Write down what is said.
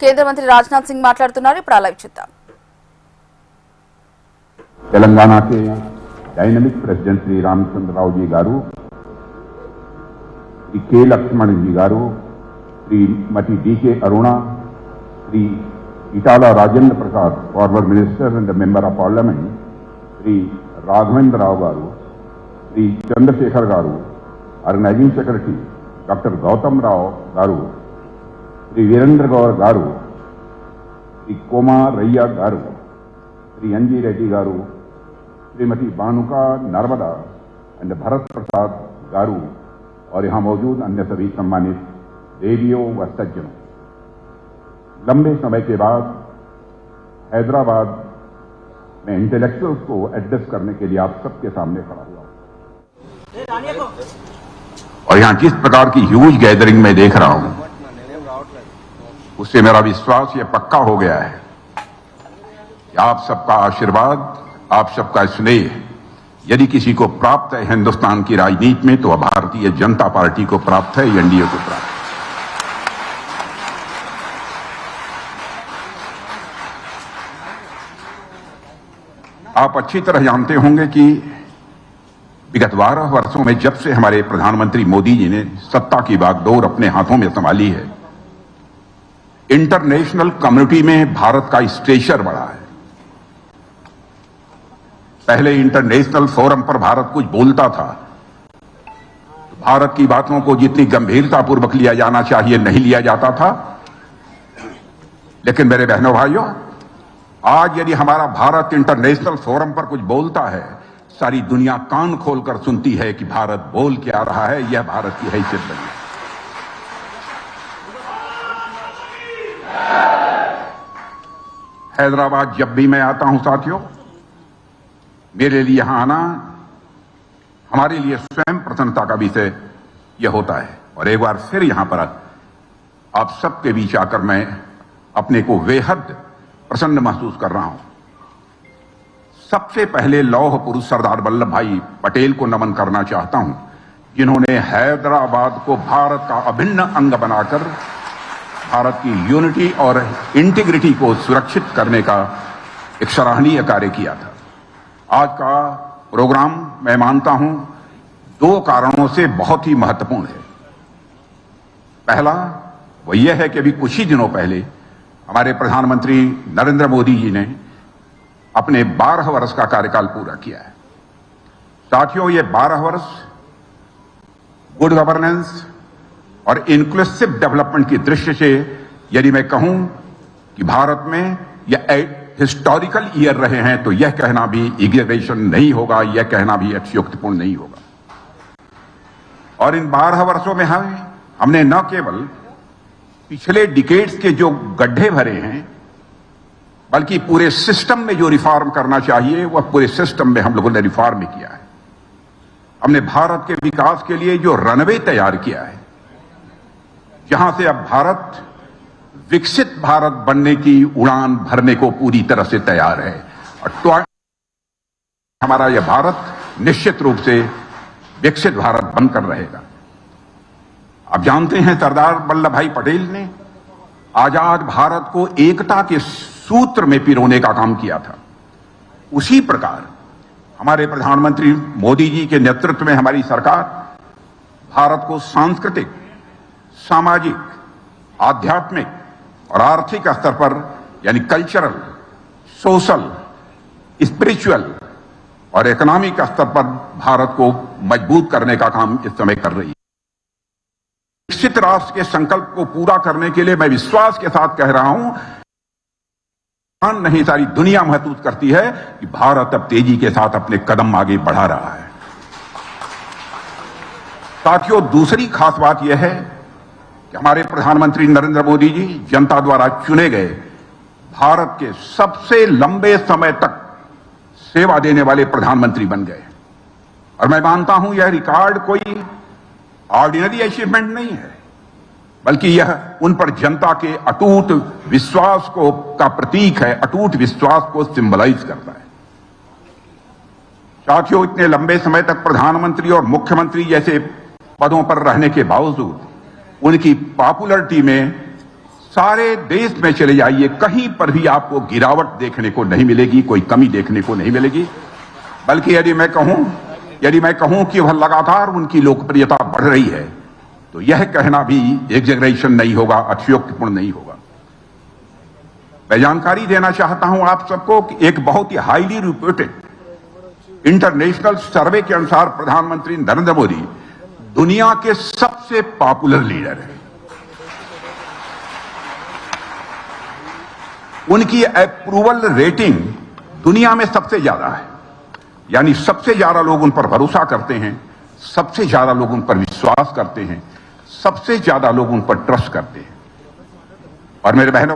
కేంద్ర మంత్రి రాజ్నాథ్ సింగ్ మాట్లాడుతున్నారు. ఇప్పుడు లైవ్ చూద్దాం. तेलंगाना के dynamic president Shri Ramchander Rao ji garu, Shri K Laxman ji garu, Shrimati D K. Aruna, Shri Etala Rajendra Prasad, former minister and member of parliament, Shri Raghavendra Rao garu, Shri Chandrashekar garu, organising secretary doctor Gautam Rao garu, Shri Virendra Gaur garu, Shri Koma Raiya garu, Shri N G. Reddy garu, Shrimati Banuka Narmada and Bharat Prasad garu और यहां मौजूद अन्य सभी सम्मानित देवियों व सज्जनों, लंबे समय के बाद हैदराबाद में इंटेलेक्चुअल्स को एड्रेस करने के लिए आप सबके सामने खड़ा हुआ और यहां जिस प्रकार की ह्यूज गैदरिंग में देख रहा हूं, उससे मेरा विश्वास यह पक्का हो गया है कि आप सबका आशीर्वाद, आप सबका स्नेह यदि किसी को प्राप्त है हिंदुस्तान की राजनीति में, तो वह भारतीय जनता पार्टी को प्राप्त है, एनडीए को प्राप्त है। आप अच्छी तरह जानते होंगे कि विगत 12 वर्षों में जब से हमारे प्रधानमंत्री मोदी जी ने सत्ता की बागडोर अपने हाथों में संभाली है, इंटरनेशनल कम्युनिटी में भारत का स्टेचर बढ़ा है। पहले इंटरनेशनल फोरम पर भारत कुछ बोलता था, तो भारत की बातों को जितनी गंभीरतापूर्वक लिया जाना चाहिए नहीं लिया जाता था। लेकिन मेरे बहनों भाइयों, आज यदि हमारा भारत इंटरनेशनल फोरम पर कुछ बोलता है, सारी दुनिया कान खोलकर सुनती है कि भारत बोल क्या रहा है, यह भारत की हैसियत बनी है। हैदराबाद जब भी मैं आता हूं साथियों, मेरे लिए यहां आना हमारे लिए स्वयं प्रसन्नता का विषय यह होता है। और एक बार फिर यहां पर आप सबके बीच आकर मैं अपने को बेहद प्रसन्न महसूस कर रहा हूं। सबसे पहले लौह पुरुष सरदार वल्लभ भाई पटेल को नमन करना चाहता हूं, जिन्होंने हैदराबाद को भारत का अभिन्न अंग बनाकर भारत की यूनिटी और इंटीग्रिटी को सुरक्षित करने का एक सराहनीय कार्य किया था। आज का प्रोग्राम मैं मानता हूं 2 कारणों से बहुत ही महत्वपूर्ण है। पहला वह यह है कि अभी कुछ ही दिनों पहले हमारे प्रधानमंत्री नरेंद्र मोदी जी ने अपने 12 वर्ष का कार्यकाल पूरा किया है। साथियों, ये 12 वर्ष गुड गवर्नेंस और इंक्लूसिव डेवलपमेंट की दृष्टि से यदि मैं कहूं कि भारत में यह हिस्टोरिकल ईयर रहे हैं, तो यह कहना भी एग्जेजरेशन नहीं होगा, यह कहना भी अतिशयोक्तिपूर्ण नहीं होगा। और इन 12 वर्षों में हमने न केवल पिछले डिकेड्स के जो गड्ढे भरे हैं, बल्कि पूरे सिस्टम में जो रिफॉर्म करना चाहिए वह पूरे सिस्टम में हम लोगों ने रिफॉर्म भी किया है। हमने भारत के विकास के लिए जो रनवे तैयार किया है, जहां से अब भारत विकसित भारत बनने की उड़ान भरने को पूरी तरह से तैयार है। और तो हमारा यह भारत निश्चित रूप से विकसित भारत बनकर रहेगा। आप जानते हैं, सरदार वल्लभ भाई पटेल ने आजाद भारत को एकता के सूत्र में पिरोने का काम किया था। उसी प्रकार हमारे प्रधानमंत्री मोदी जी के नेतृत्व में हमारी सरकार भारत को सांस्कृतिक, सामाजिक, आध्यात्मिक और आर्थिक स्तर पर यानी कल्चरल, सोशल, स्पिरिचुअल और इकोनॉमिक स्तर पर भारत को मजबूत करने का काम इस समय कर रही है। विकसित राष्ट्र के संकल्प को पूरा करने के लिए मैं विश्वास के साथ कह रहा हूं, नहीं सारी दुनिया महसूस करती है कि भारत अब तेजी के साथ अपने कदम आगे बढ़ा रहा है। साथियों, दूसरी खास बात यह है कि हमारे प्रधानमंत्री नरेंद्र मोदी जी जनता द्वारा चुने गए भारत के सबसे लंबे समय तक सेवा देने वाले प्रधानमंत्री बन गए। और मैं मानता हूं यह रिकॉर्ड कोई ऑर्डिनरी अचीवमेंट नहीं है, बल्कि यह उन पर जनता के अटूट विश्वास को का प्रतीक है, अटूट विश्वास को सिंबलाइज करता है। साथियों, इतने लंबे समय तक प्रधानमंत्री और मुख्यमंत्री जैसे पदों पर रहने के बावजूद उनकी पॉपुलरिटी में सारे देश में चले जाइए, कहीं पर भी आपको गिरावट देखने को नहीं मिलेगी, कोई कमी देखने को नहीं मिलेगी। बल्कि यदि मैं कहूं कि वह लगातार उनकी लोकप्रियता बढ़ रही है, तो यह कहना भी एग्जैगरेशन नहीं होगा, अतिशयोक्तिपूर्ण नहीं होगा। मैं जानकारी देना चाहता हूं आप सबको कि एक बहुत ही हाईली रिपोर्टेड इंटरनेशनल सर्वे के अनुसार प्रधानमंत्री नरेंद्र मोदी दुनिया के सबसे पॉपुलर लीडर हैं। उनकी अप्रूवल रेटिंग दुनिया में सबसे ज्यादा है, यानी सबसे ज्यादा लोग उन पर भरोसा करते हैं, सबसे ज्यादा लोग उन पर विश्वास करते हैं, सबसे ज्यादा लोग उन पर ट्रस्ट करते हैं। और मेरे बहनों